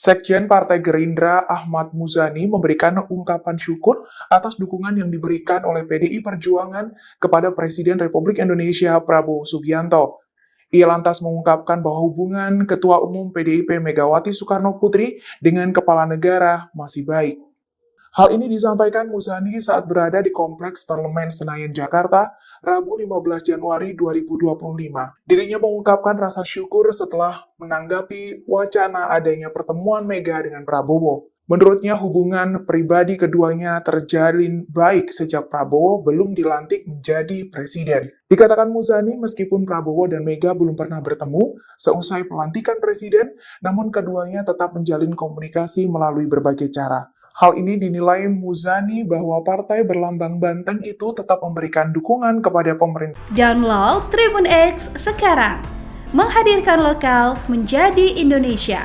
Sekjen Partai Gerindra Ahmad Muzani memberikan ungkapan syukur atas dukungan yang diberikan oleh PDI Perjuangan kepada Presiden Republik Indonesia Prabowo Subianto. Ia lantas mengungkapkan bahwa hubungan Ketua Umum PDIP Megawati Soekarno Putri dengan Kepala Negara masih baik. Hal ini disampaikan Muzani saat berada di Kompleks Parlemen Senayan, Jakarta, Rabu 15 Januari 2025. Dirinya mengungkapkan rasa syukur setelah menanggapi wacana adanya pertemuan Mega dengan Prabowo. Menurutnya hubungan pribadi keduanya terjalin baik sejak Prabowo belum dilantik menjadi presiden. Dikatakan Muzani, meskipun Prabowo dan Mega belum pernah bertemu seusai pelantikan presiden, namun keduanya tetap menjalin komunikasi melalui berbagai cara. Hal ini dinilai Muzani bahwa partai berlambang banteng itu tetap memberikan dukungan kepada pemerintah. Download Tribun X sekarang, menghadirkan lokal menjadi Indonesia.